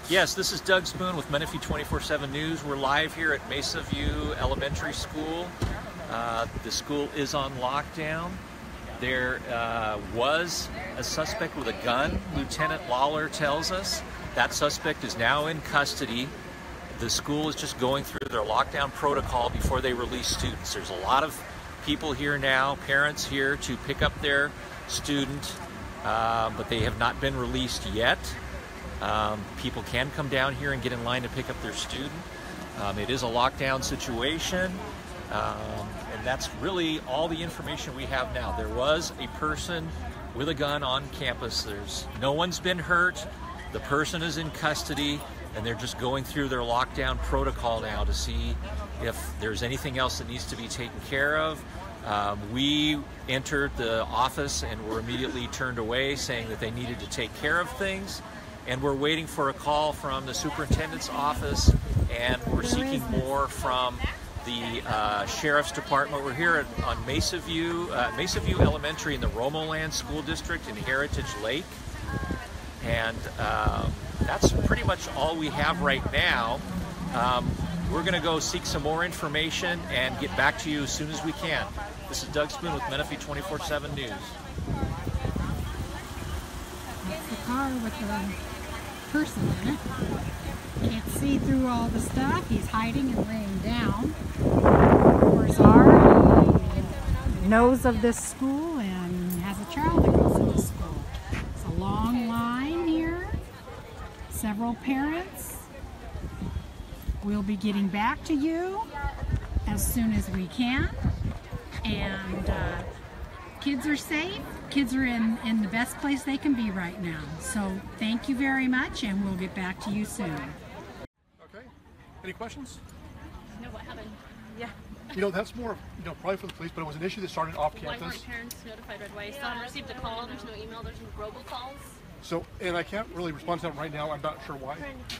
Yes, this is Doug Spoon with Menifee 24/7 News. We're live here at Mesa View Elementary School. The school is on lockdown. There was a suspect with a gun, Lieutenant Lawler tells us. That suspect is now in custody. The school is just going through their lockdown protocol before they release students. There's a lot of people here now, parents here to pick up their student, but they have not been released yet. People can come down here and get in line to pick up their student. It is a lockdown situation, and that's really all the information we have now. There was a person with a gun on campus. No one's been hurt. The person is in custody, and they're just going through their lockdown protocol now to see if there's anything else that needs to be taken care of. We entered the office and were immediately turned away, saying that they needed to take care of things. And we're waiting for a call from the superintendent's office, and we're seeking more from the sheriff's department. We're here on Mesa View Elementary in the Romoland School District in Heritage Lake. And that's pretty much all we have right now. We're going to go seek some more information and get back to you as soon as we can. This is Doug Spoon with Menifee 24/7 News. That's the car with the person in it. Can't see through all the stuff. He's hiding and laying down. Doors are. He knows of this school and has a child that goes to this school. It's a long line here. Several parents. We'll be getting back to you as soon as we can. And kids are safe. Kids are in the best place they can be right now. So thank you very much, and we'll get back to you soon. Okay. Any questions? No, what happened? Yeah. You know, that's more, probably for the police, but it was an issue that started off campus. Why weren't parents notified right away? Still haven't received a call. There's no email. There's no robocalls. So, and I can't really respond to that right now. I'm not sure why.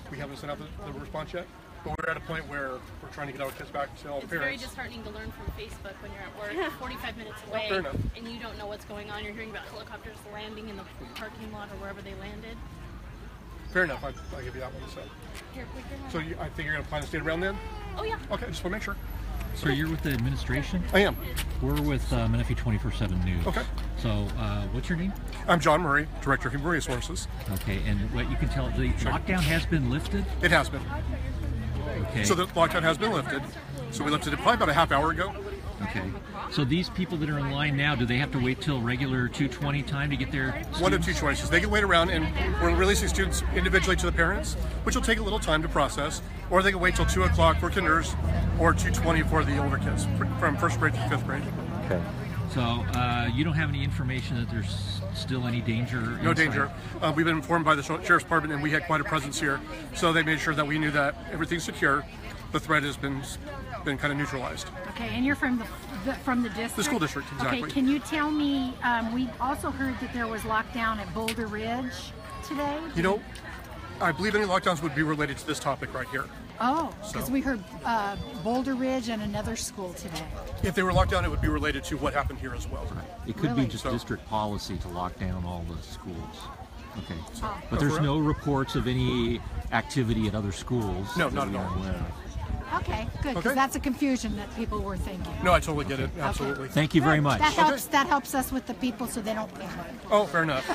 We haven't sent out the response yet. But we're at a point where we're trying to get our kids back to all It's parents. very disheartening to learn from Facebook when you're at work 45 minutes away Fair enough. and you don't know what's going on. You're hearing about helicopters landing in the parking lot or wherever they landed. Fair enough. I'll give you that one. So I think you're going to plan to stay around then? Oh, yeah. Okay, just want to make sure. So you're with the administration? I am. We're with Menifee 24/7 News. Okay. So what's your name? I'm John Murray, Director of Human Resources. Okay, and what you can tell, the lockdown has been lifted? It has been. Okay. So the lockdown has been lifted. So we lifted it probably about a half hour ago. Okay. So these people that are in line now, do they have to wait till regular 2:20 time to get their students? One of two choices. They can wait around, and we're releasing students individually to the parents, which will take a little time to process, or they can wait till 2 o'clock for kinders, or 2:20 for the older kids, from first grade to fifth grade. Okay. So you don't have any information that there's still any danger? No inside? danger. We've been informed by the Sheriff's Department, and we had quite a presence here, so they made sure that we knew that everything's secure. The threat has been kind of neutralized. Okay, and you're from the district? The school district, exactly. Okay, can you tell me, we also heard that there was lockdown at Boulder Ridge today? I believe any lockdowns would be related to this topic right here. Oh, because we heard Boulder Ridge and another school today. If they were locked down, it would be related to what happened here as well. It could Really? be just district policy to lock down all the schools. Okay. Oh. But there's no reports of any activity at other schools? No, that not we at are all. aware of. Okay, good, because Okay. that's a confusion that people were thinking. No, I totally get it. Absolutely. Thank you very much. That helps us with the people so they don't panic. Oh, fair enough.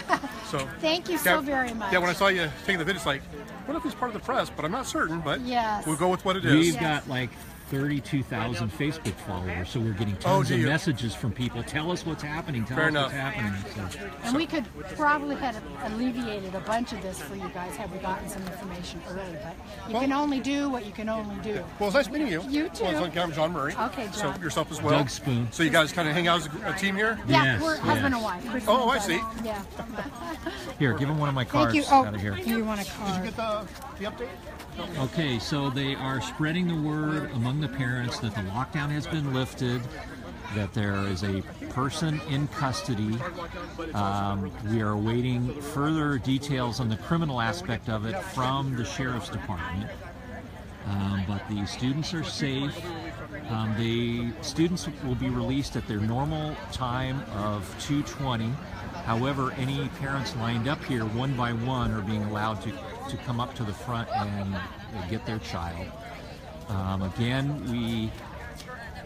So Thank you so very much. Yeah, when I saw you taking the video, it's like, what if he's part of the press? But I'm not certain, but Yes. we'll go with what it is. We've got like 32,000 Facebook followers, so we're getting tons of messages from people. Tell us what's happening. Tell us what's happening. So. And we could probably have alleviated a bunch of this for you guys had we gotten some information early, but you can only do what you can only do. Well, it's nice meeting you. You too. Well, I'm John Murray. Okay, John. So yourself as well. Doug Spoon. So you guys kind of hang out as a team here? Yeah, Yes, we're husband and wife. Kristen Oh, I and see. Doug. Yeah. Here, give him one of my cards Thank you. Oh, out of here. you want a Did card? you get the update? Okay, so they are spreading the word among the parents that the lockdown has been lifted, that there is a person in custody. We are awaiting further details on the criminal aspect of it from the Sheriff's Department. But the students are safe. The students will be released at their normal time of 2:20. However, any parents lined up here one by one are being allowed to come up to the front and get their child. Again, we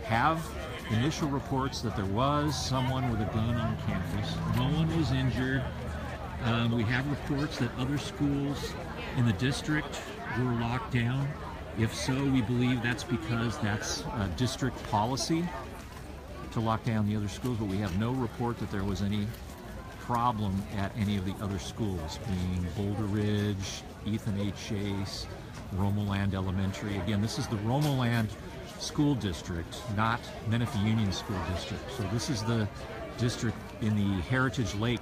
have initial reports that there was someone with a gun on campus. No one was injured. We have reports that other schools in the district were locked down. If so, we believe that's because that's district policy to lock down the other schools, but we have no report that there was any problem at any of the other schools, being Boulder Ridge, Ethan H. Chase, Romoland Elementary. Again, this is the Romoland School District, not Menifee Union School District. So this is the district in the Heritage Lake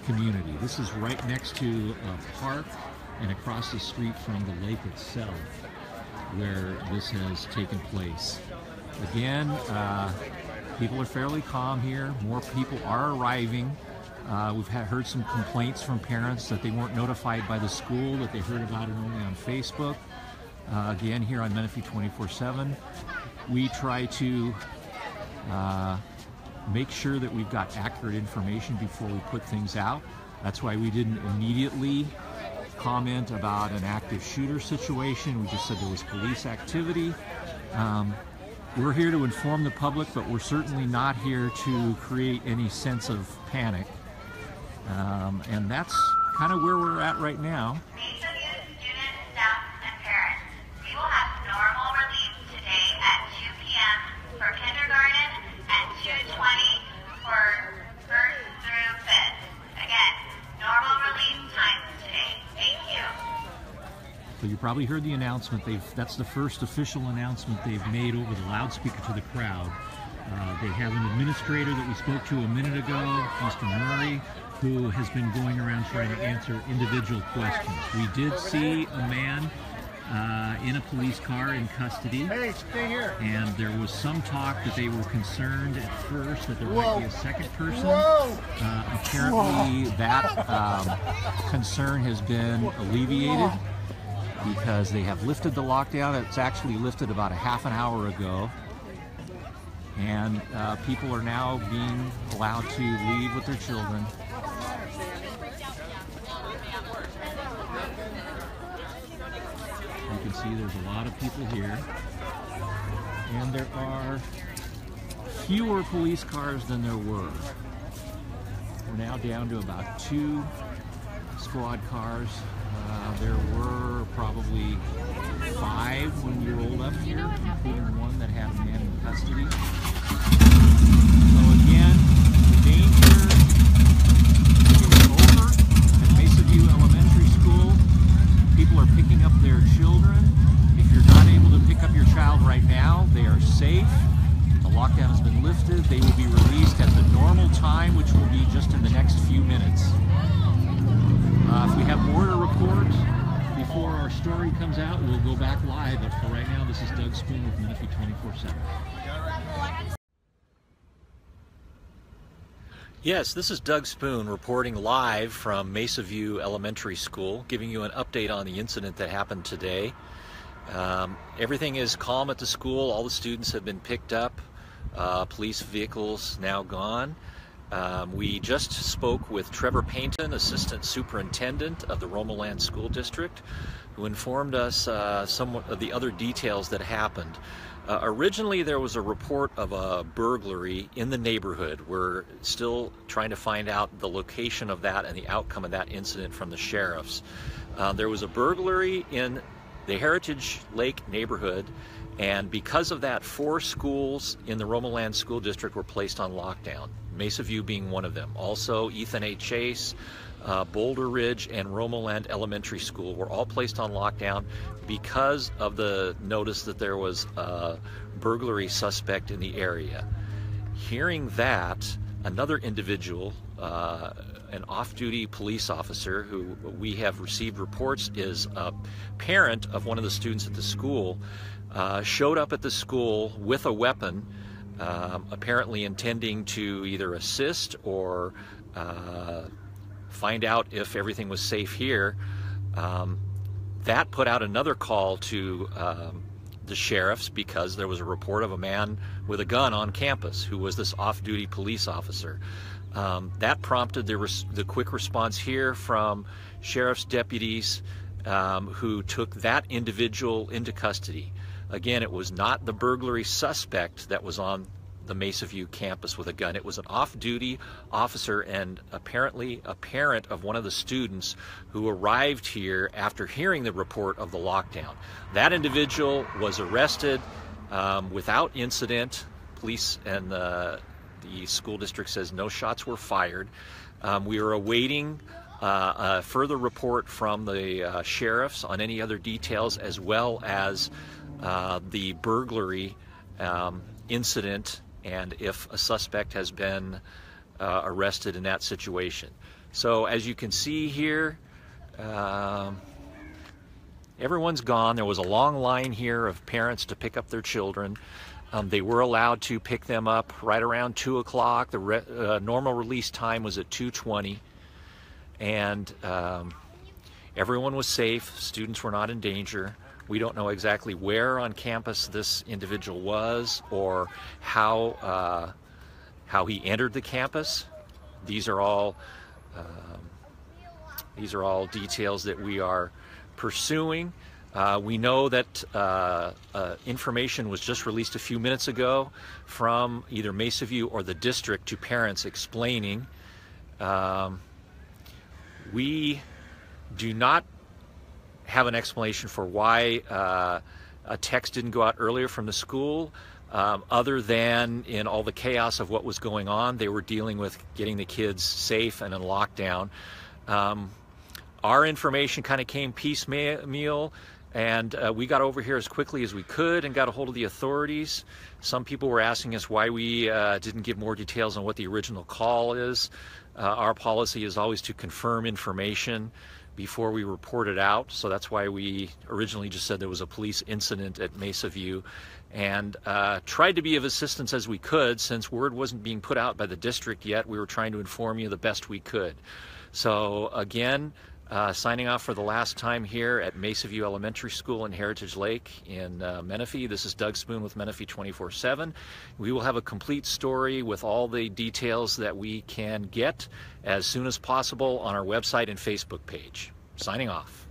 community. This is right next to a park and across the street from the lake itself where this has taken place. Again, people are fairly calm here. More people are arriving. We've heard some complaints from parents that they weren't notified by the school, that they heard about it only on Facebook. Again, here on Menifee 24/7, we try to make sure that we've got accurate information before we put things out. That's why we didn't immediately comment about an active shooter situation. We just said there was police activity. We're here to inform the public, but we're certainly not here to create any sense of panic. And that's kind of where we're at right now. Mesa View students, staff, and parents, we will have normal release today at 2 p.m. for kindergarten and 2:20 for 1st through 5th. Again, normal release times today. Thank you. So you probably heard the announcement. That's the first official announcement they've made over the loudspeaker to the crowd. They have an administrator that we spoke to a minute ago, Mr. Murray, who has been going around trying to answer individual questions. We did see a man in a police car in custody. Hey, stay here. And there was some talk that they were concerned at first that there might be a second person. Apparently that concern has been alleviated because they have lifted the lockdown. It's actually lifted about a half an hour ago. And people are now being allowed to leave with their children. You can see there's a lot of people here. And there are fewer police cars than there were. We're now down to about 2 squad cars. There were probably 5 when we rolled up here, including one that had a man in custody. So again, the danger is over at Mesa View Elementary School. People are picking up their children. If you're not able to pick up your child right now, they are safe. The lockdown has been lifted. They will be released at the normal time, which will be just in the next few minutes. If we have more to report before our story comes out, we'll go back live. But for right now, this is Doug Spoon with Menifee 24/7. Yes, this is Doug Spoon reporting live from Mesa View Elementary School, giving you an update on the incident that happened today. Everything is calm at the school. All the students have been picked up. Police vehicles now gone. We just spoke with Trevor Paynton, Assistant Superintendent of the Romoland School District, who informed us somewhat of the other details that happened. Originally, there was a report of a burglary in the neighborhood. We're still trying to find out the location of that and the outcome of that incident from the sheriffs. There was a burglary in the Heritage Lake neighborhood, and because of that, 4 schools in the Romoland School District were placed on lockdown, Mesa View being one of them. Also, Ethan H. Chase, Boulder Ridge, and Romoland Elementary School were all placed on lockdown because of the notice that there was a burglary suspect in the area. Hearing that, another individual, an off-duty police officer who we have received reports is a parent of one of the students at the school, showed up at the school with a weapon, apparently intending to either assist or find out if everything was safe here. That put out another call to the sheriffs because there was a report of a man with a gun on campus who was this off-duty police officer. That prompted the quick response here from sheriff's deputies who took that individual into custody. Again, it was not the burglary suspect that was on the Mesa View campus with a gun. It was an off-duty officer and apparently a parent of one of the students who arrived here after hearing the report of the lockdown. That individual was arrested without incident. Police and the school district says no shots were fired. We are awaiting a further report from the sheriffs on any other details, as well as the burglary incident, and if a suspect has been arrested in that situation. So as you can see here, everyone's gone. There was a long line here of parents to pick up their children. They were allowed to pick them up right around 2 o'clock. The normal release time was at 2:20, and everyone was safe. Students were not in danger. We don't know exactly where on campus this individual was or how he entered the campus. These are all details that we are pursuing. We know that information was just released a few minutes ago from either Mesa View or the district to parents explaining we do not have an explanation for why a text didn't go out earlier from the school, other than in all the chaos of what was going on, they were dealing with getting the kids safe and in lockdown. Our information kind of came piecemeal, and we got over here as quickly as we could and got a hold of the authorities. Some people were asking us why we didn't give more details on what the original call is. Our policy is always to confirm information before we report it out, so that's why we originally just said there was a police incident at Mesa View, and tried to be of assistance as we could. Since word wasn't being put out by the district yet, we were trying to inform you the best we could. So again, signing off for the last time here at Mesa View Elementary School in Heritage Lake in Menifee. This is Doug Spoon with Menifee 24/7. We will have a complete story with all the details that we can get as soon as possible on our website and Facebook page. Signing off.